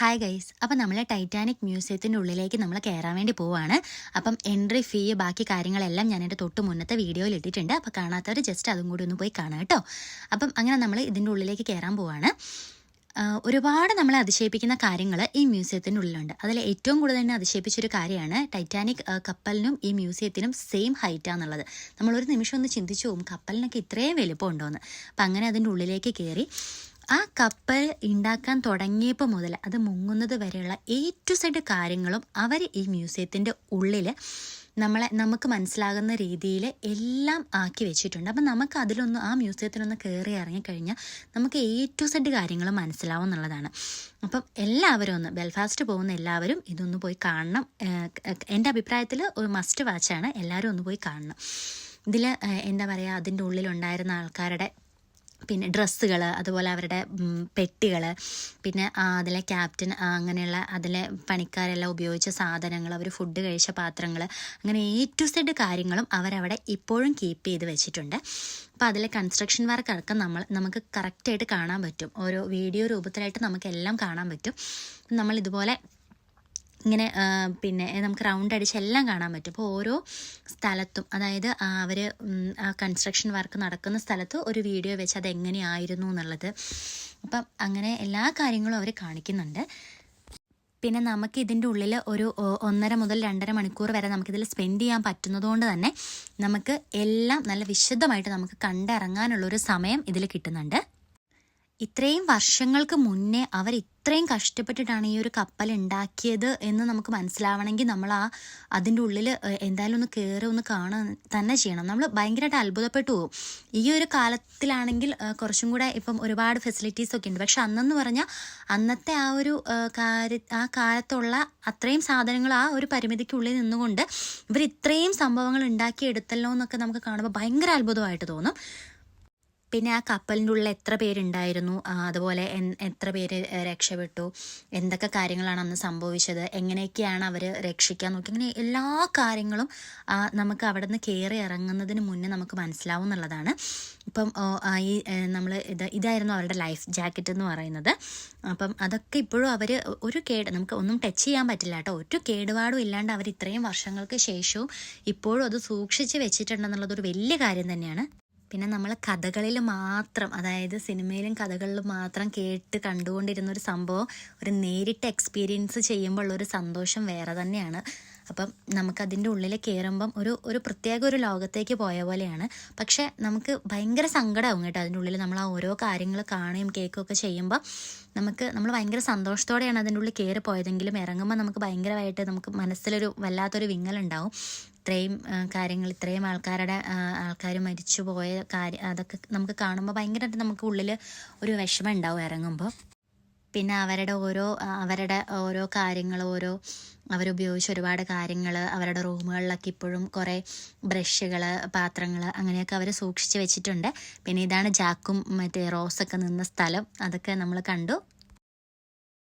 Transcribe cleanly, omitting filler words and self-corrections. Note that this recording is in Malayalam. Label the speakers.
Speaker 1: ഹായ് ഗൈസ്, അപ്പം നമ്മൾ ടൈറ്റാനിക് മ്യൂസിയത്തിൻ്റെ ഉള്ളിലേക്ക് നമ്മൾ കയറാൻ വേണ്ടി പോവുകയാണ്. അപ്പം എൻട്രി ഫീ ബാക്കി കാര്യങ്ങളെല്ലാം ഞാൻ എൻ്റെ തൊട്ട് മുന്നത്തെ വീഡിയോയിൽ ഇട്ടിട്ടുണ്ട്. അപ്പോൾ കാണാത്തവർ ജസ്റ്റ് അതും കൂടി ഒന്ന് പോയി കാണാം കേട്ടോ. അപ്പം അങ്ങനെ നമ്മൾ ഇതിൻ്റെ ഉള്ളിലേക്ക് കയറാൻ പോവുകയാണ്. ഒരുപാട് നമ്മളെ അതിശയിപ്പിക്കുന്ന കാര്യങ്ങൾ ഈ മ്യൂസിയത്തിൻ്റെ ഉള്ളിലുണ്ട്. അതിൽ ഏറ്റവും കൂടുതൽ തന്നെ അതിശയിപ്പിച്ചൊരു കാര്യമാണ് ടൈറ്റാനിക് കപ്പലിനും ഈ മ്യൂസിയത്തിനും സെയിം ഹൈറ്റാന്നുള്ളത്. നമ്മളൊരു നിമിഷം ഒന്ന് ചിന്തിച്ചു പോകും, കപ്പലിനൊക്കെ ഇത്രയും വലിപ്പം ഉണ്ടോയെന്ന്. അപ്പം അങ്ങനെ അതിൻ്റെ ഉള്ളിലേക്ക് കയറി ആ കപ്പൽ ഉണ്ടാക്കാൻ തുടങ്ങിയപ്പോൾ മുതൽ അത് മുങ്ങുന്നത് വരെയുള്ള ടു സെഡ് കാര്യങ്ങളും അവർ ഈ മ്യൂസിയത്തിൻ്റെ ഉള്ളിൽ നമുക്ക് മനസ്സിലാകുന്ന രീതിയിൽ എല്ലാം ആക്കി വെച്ചിട്ടുണ്ട്. അപ്പം നമുക്ക് അതിലൊന്ന് ആ മ്യൂസിയത്തിലൊന്ന് കയറി ഇറങ്ങിക്കഴിഞ്ഞാൽ നമുക്ക് ടു സെഡ് കാര്യങ്ങൾ മനസ്സിലാവും എന്നുള്ളതാണ്. അപ്പം എല്ലാവരും ഒന്ന് ബെൽഫാസ്റ്റ് പോകുന്ന എല്ലാവരും ഇതൊന്ന് പോയി കാണണം. എൻ്റെ അഭിപ്രായത്തിൽ ഒരു മസ്റ്റ് വാച്ചാണ്, എല്ലാവരും ഒന്ന് പോയി കാണണം. ഇതിൽ എന്താ പറയുക, അതിൻ്റെ ഉള്ളിലുണ്ടായിരുന്ന ആൾക്കാരുടെ പിന്നെ ഡ്രസ്സുകൾ, അതുപോലെ അവരുടെ പെട്ടികൾ, പിന്നെ അതിലെ ക്യാപ്റ്റൻ അങ്ങനെയുള്ള അതിലെ പണിക്കാരെല്ലാം ഉപയോഗിച്ച സാധനങ്ങൾ, അവർ ഫുഡ് കഴിച്ച പാത്രങ്ങൾ, അങ്ങനെ ടു സെഡ് കാര്യങ്ങളും അവരവിടെ ഇപ്പോഴും കീപ്പ് ചെയ്ത് വെച്ചിട്ടുണ്ട്. അപ്പോൾ അതിലെ കൺസ്ട്രക്ഷൻ വർക്ക് അടക്കം നമുക്ക് കറക്റ്റായിട്ട് കാണാൻ പറ്റും. ഓരോ വീഡിയോ രൂപത്തിലായിട്ട് നമുക്കെല്ലാം കാണാൻ പറ്റും. നമ്മളിതുപോലെ ഇങ്ങനെ പിന്നെ നമുക്ക് റൗണ്ട് അടിച്ച് എല്ലാം കാണാൻ പറ്റും. അപ്പോൾ ഓരോ സ്ഥലത്തും, അതായത് അവർ ആ കൺസ്ട്രക്ഷൻ വർക്ക് നടക്കുന്ന സ്ഥലത്ത് ഒരു വീഡിയോ വെച്ച് അതെങ്ങനെയായിരുന്നു എന്നുള്ളത്, അപ്പം അങ്ങനെ എല്ലാ കാര്യങ്ങളും അവർ കാണിക്കുന്നുണ്ട്. പിന്നെ നമുക്ക് ഇതിൻ്റെ ഉള്ളിൽ ഒരു 1.5 മുതൽ 2.5 മണിക്കൂർ വരെ നമുക്കിതിൽ സ്പെൻഡ് ചെയ്യാൻ പറ്റുന്നതുകൊണ്ട് തന്നെ നമുക്ക് എല്ലാം നല്ല വിശദമായിട്ട് നമുക്ക് കണ്ടിറങ്ങാനുള്ളൊരു സമയം ഇതിൽ കിട്ടുന്നുണ്ട്. ഇത്രയും വർഷങ്ങൾക്ക് മുന്നേ അവർ ഇത്രയും കഷ്ടപ്പെട്ടിട്ടാണ് ഈ ഒരു കപ്പൽ ഉണ്ടാക്കിയത് എന്ന് നമുക്ക് മനസ്സിലാവണമെങ്കിൽ നമ്മൾ അതിൻ്റെ ഉള്ളിൽ എന്തായാലും ഒന്ന് കയറി ഒന്ന് കാണാൻ തന്നെ ചെയ്യണം. നമ്മൾ ഭയങ്കരമായിട്ട് അത്ഭുതപ്പെട്ടു പോകും. ഈ ഒരു കാലത്തിലാണെങ്കിൽ കുറച്ചും കൂടെ ഇപ്പം ഒരുപാട് ഫെസിലിറ്റീസൊക്കെ ഉണ്ട്. പക്ഷെ അന്നെന്ന് പറഞ്ഞാൽ അന്നത്തെ ആ ഒരു കാലത്തുള്ള അത്രയും സാധനങ്ങൾ ആ ഒരു പരിമിതിക്കുള്ളിൽ നിന്നുകൊണ്ട് ഇവർ ഇത്രയും സംഭവങ്ങൾ ഉണ്ടാക്കിയെടുത്തല്ലോ എന്നൊക്കെ നമുക്ക് കാണുമ്പോൾ ഭയങ്കര അത്ഭുതമായിട്ട് തോന്നും. പിന്നെ ആ കപ്പലിൻ്റെ ഉള്ളിൽ എത്ര പേരുണ്ടായിരുന്നു, അതുപോലെ എത്ര പേര് രക്ഷപ്പെട്ടു, എന്തൊക്കെ കാര്യങ്ങളാണ് അന്ന് സംഭവിച്ചത്, എങ്ങനെയൊക്കെയാണ് അവർ രക്ഷിക്കാൻ നോക്കി, ഇങ്ങനെ എല്ലാ കാര്യങ്ങളും നമുക്ക് അവിടെ നിന്ന് കയറി ഇറങ്ങുന്നതിന് മുന്നേ നമുക്ക് മനസ്സിലാവും എന്നുള്ളതാണ്. ഇപ്പം ഈ നമ്മൾ ഇതായിരുന്നു അവരുടെ ലൈഫ് ജാക്കറ്റ് എന്ന് പറയുന്നത്. അപ്പം അതൊക്കെ ഇപ്പോഴും അവർ നമുക്ക് ഒന്നും ടച്ച് ചെയ്യാൻ പറ്റില്ല കേട്ടോ. ഒരു കേടുപാടും ഇല്ലാണ്ട് അവർ ഇത്രയും വർഷങ്ങൾക്ക് ശേഷവും ഇപ്പോഴും അത് സൂക്ഷിച്ച് വെച്ചിട്ടുണ്ടെന്നുള്ളതൊരു വലിയ കാര്യം തന്നെയാണ്. പിന്നെ നമ്മൾ കഥകളിൽ മാത്രം, അതായത് സിനിമയിലും കഥകളിലും മാത്രം കേട്ട് കണ്ടുകൊണ്ടിരുന്നൊരു സംഭവം ഒരു നേരിട്ട് എക്സ്പീരിയൻസ് ചെയ്യുമ്പോൾ ഉള്ളൊരു സന്തോഷം വേറെ തന്നെയാണ്. അപ്പം നമുക്കതിൻ്റെ ഉള്ളിൽ കയറുമ്പം ഒരു പ്രത്യേക ഒരു ലോകത്തേക്ക് പോയ പോലെയാണ്. പക്ഷേ നമുക്ക് ഭയങ്കര സങ്കടമാവും കേട്ടോ. അതിൻ്റെ ഉള്ളിൽ നമ്മൾ ആ ഓരോ കാര്യങ്ങൾ കാണുകയും കേൾക്കുകയൊക്കെ ചെയ്യുമ്പോൾ നമ്മൾ ഭയങ്കര സന്തോഷത്തോടെയാണ് അതിൻ്റെ ഉള്ളിൽ കയറി പോയതെങ്കിലും ഇറങ്ങുമ്പോൾ നമുക്ക് ഭയങ്കരമായിട്ട് നമുക്ക് മനസ്സിലൊരു വല്ലാത്തൊരു വിങ്ങലുണ്ടാവും. ഇത്രയും കാര്യങ്ങൾ, ഇത്രയും ആൾക്കാർ മരിച്ചു പോയ കാര്യം അതൊക്കെ നമുക്ക് കാണുമ്പോൾ ഭയങ്കരമായിട്ട് നമുക്ക് ഉള്ളിൽ ഒരു വിഷമം ഉണ്ടാവും ഇറങ്ങുമ്പോൾ. പിന്നെ അവരുടെ ഓരോ കാര്യങ്ങൾ, അവരുപയോഗിച്ച ഒരുപാട് കാര്യങ്ങൾ, അവരുടെ റൂമുകളിലൊക്കെ ഇപ്പോഴും കുറേ ബ്രഷുകൾ, പാത്രങ്ങൾ അങ്ങനെയൊക്കെ അവർ സൂക്ഷിച്ച് വെച്ചിട്ടുണ്ട്. പിന്നെ ഇതാണ് ജാക്കും മറ്റേ റോസൊക്കെ നിന്ന സ്ഥലം, അതൊക്കെ നമ്മൾ കണ്ടു.